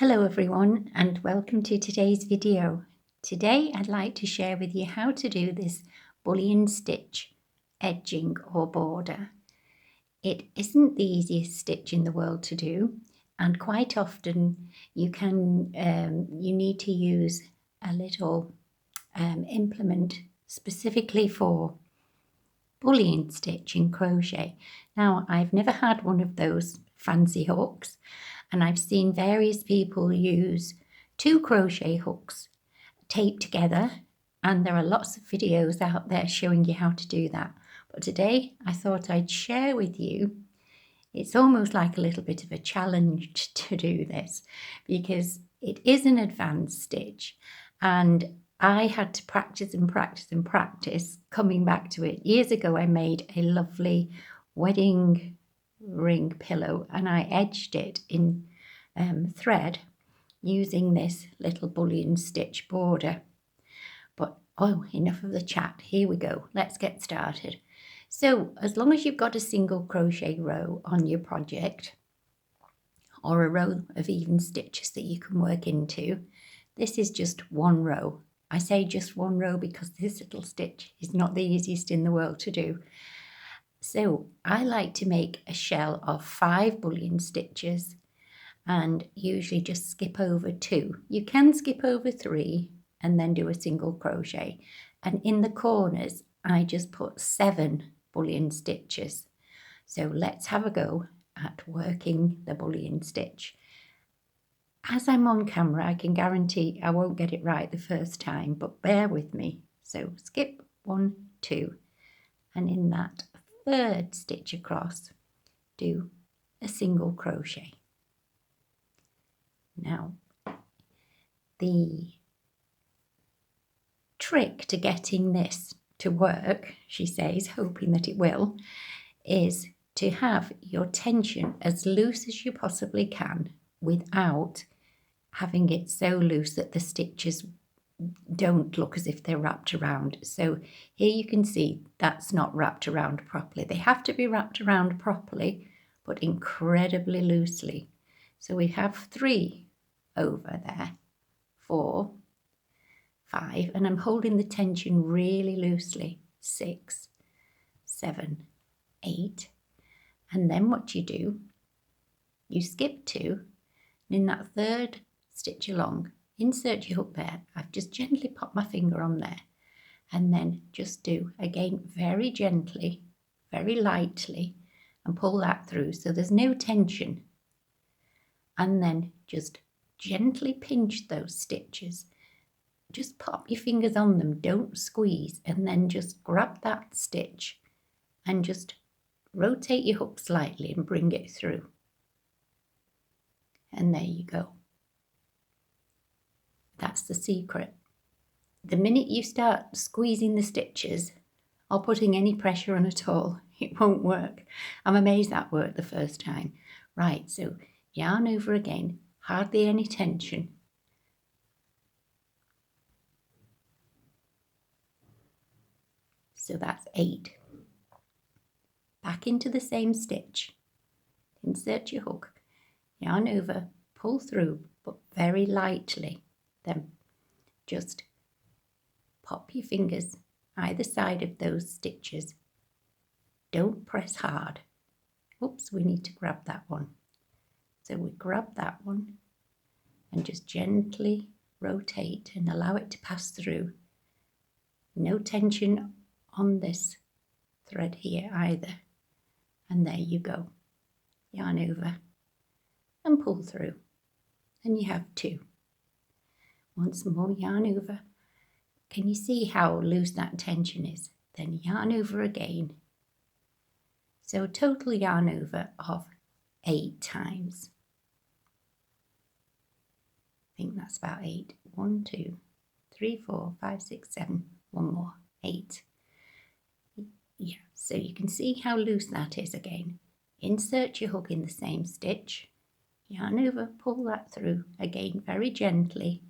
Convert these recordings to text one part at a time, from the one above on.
Hello everyone and welcome to today's video. Today I'd like to share with you how to do this bullion stitch edging or border. It isn't the easiest stitch in the world to do, and quite often you need to use a little implement specifically for bullion stitch in crochet. Now I've never had one of those fancy hooks, and I've seen various people use 2 crochet hooks taped together, and there are lots of videos out there showing you how to do that. But today I thought I'd share with you, it's almost like a little bit of a challenge to do this because it is an advanced stitch, and I had to practice and practice and practice coming back to it. Years ago I made a lovely wedding ring pillow and I edged it in thread using this little bullion stitch border. But enough of the chat, here we go, let's get started. So as long as you've got a single crochet row on your project or a row of even stitches that you can work into, this is just one row. I say just one row because this little stitch is not the easiest in the world to do. So I like to make a shell of 5 bullion stitches and usually just skip over 2. You can skip over 3 and then do a single crochet. And in the corners, I just put 7 bullion stitches. So let's have a go at working the bullion stitch. As I'm on camera, I can guarantee I won't get it right the first time, but bear with me. So skip 1, 2, and in that 3rd stitch across, do a single crochet. Now, the trick to getting this to work, she says, hoping that it will, is to have your tension as loose as you possibly can without having it so loose that the stitches don't look as if they're wrapped around. So here you can see that's not wrapped around properly. They have to be wrapped around properly, but incredibly loosely. So we have 3 over there, 4, 5, and I'm holding the tension really loosely, 6, 7, 8, and then what you do, you skip 2, and in that 3rd stitch along, insert your hook there. I've just gently popped my finger on there, and then just do, again, very gently, very lightly, and pull that through so there's no tension. And then just gently pinch those stitches. Just pop your fingers on them, don't squeeze, and then just grab that stitch and just rotate your hook slightly and bring it through. And there you go. That's the secret. The minute you start squeezing the stitches or putting any pressure on at all, it won't work. I'm amazed that worked the first time. Right, so yarn over again, hardly any tension. So that's 8. Back into the same stitch. Insert your hook, yarn over, pull through, but very lightly. Then just pop your fingers either side of those stitches. Don't press hard. Oops, we need to grab that one. So we grab that one and just gently rotate and allow it to pass through. No tension on this thread here either. And there you go. Yarn over and pull through. And you have 2. Once more, yarn over. Can you see how loose that tension is? Then yarn over again. So total yarn over of 8 times. I think that's about 8. 1, 2, 3, 4, 5, 6, 7. One more. 8. Yeah, so you can see how loose that is again. Insert your hook in the same stitch. Yarn over, pull that through again very gently.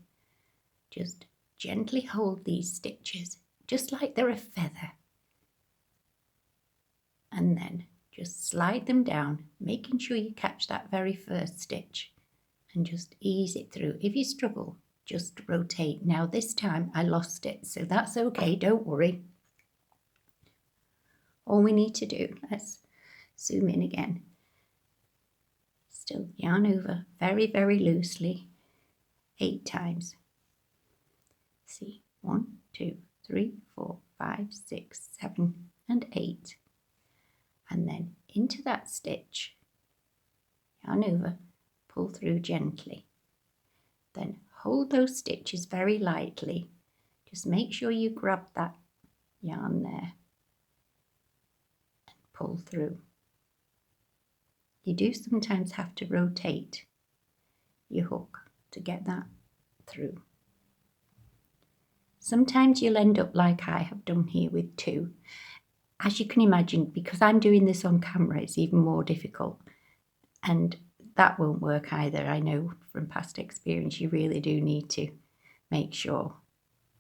Just gently hold these stitches, just like they're a feather. And then just slide them down, making sure you catch that very first stitch. and just ease it through. If you struggle, just rotate. Now this time I lost it, so that's okay, don't worry. All we need to do, let's zoom in again. Still yarn over very, very loosely 8 times. See, 1, 2, 3, 4, 5, 6, 7 and 8. And then into that stitch, yarn over, pull through gently. Then hold those stitches very lightly. Just make sure you grab that yarn there and pull through. You do sometimes have to rotate your hook to get that through. Sometimes you'll end up like I have done here with 2. As you can imagine, because I'm doing this on camera, it's even more difficult. And that won't work either. I know from past experience you really do need to make sure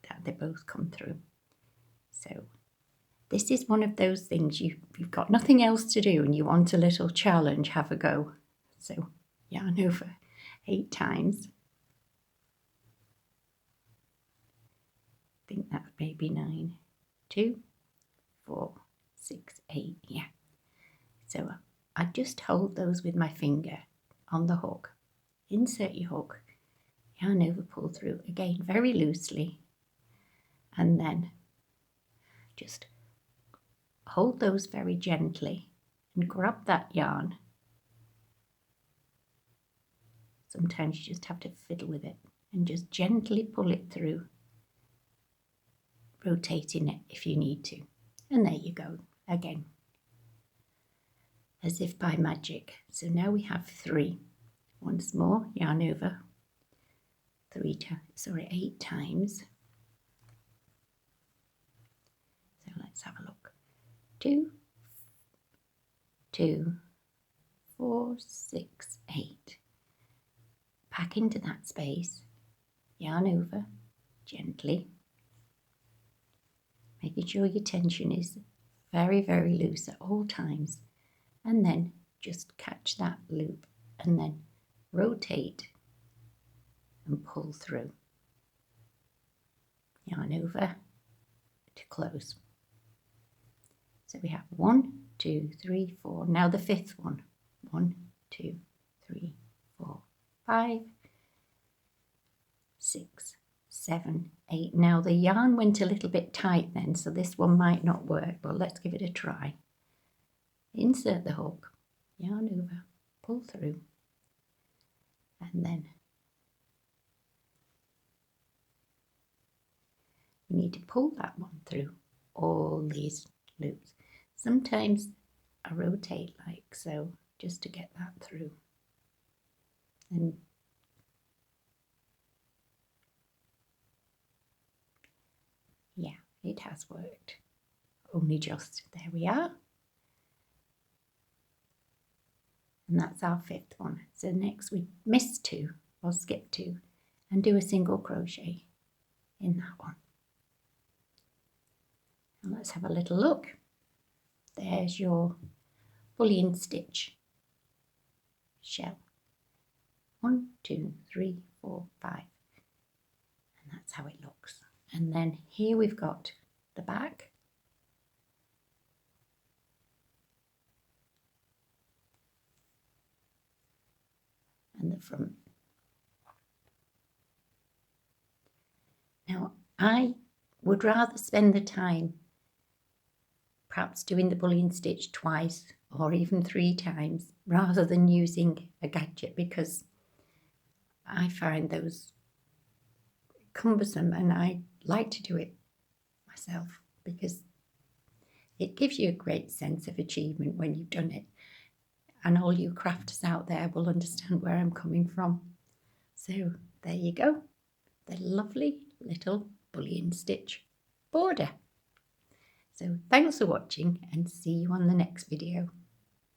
that they both come through. So this is one of those things you've got nothing else to do and you want a little challenge, have a go. So yarn over 8 times. I think that's maybe 9. 2, 4, 6, 8, yeah. So I just hold those with my finger on the hook. Insert your hook, yarn over, pull through again very loosely, and then just hold those very gently and grab that yarn. Sometimes you just have to fiddle with it and just gently pull it through, rotating it if you need to. And there you go again, as if by magic. So now we have 3. Once more, yarn over 8 times. So let's have a look. 2, 2, 4, 6, 8. Pack into that space, yarn over gently, making sure your tension is very, very loose at all times, and then just catch that loop and then rotate and pull through. Yarn over to close. So we have 1, 2, 3, 4. Now the 5th one. 1, 2, 3, 4, 5, 6, 7, 8. Now the yarn went a little bit tight then, so this one might not work, but let's give it a try. Insert the hook, yarn over, pull through, and then you need to pull that one through all these loops. Sometimes I rotate like so, just to get that through. And yeah, it has worked. Only just, there we are. And that's our 5th one. So next we miss 2 or skip 2 and do a single crochet in that one. And let's have a little look. There's your bullion stitch shell. 1, 2, 3, 4, 5. And that's how it looks. And then here we've got the back. And the front. Now I would rather spend the time perhaps doing the bullion stitch twice or even 3 times rather than using a gadget, because I find those cumbersome and I like to do it myself because it gives you a great sense of achievement when you've done it. And all you crafters out there will understand where I'm coming from. So there you go, the lovely little bullion stitch border. So thanks for watching and see you on the next video.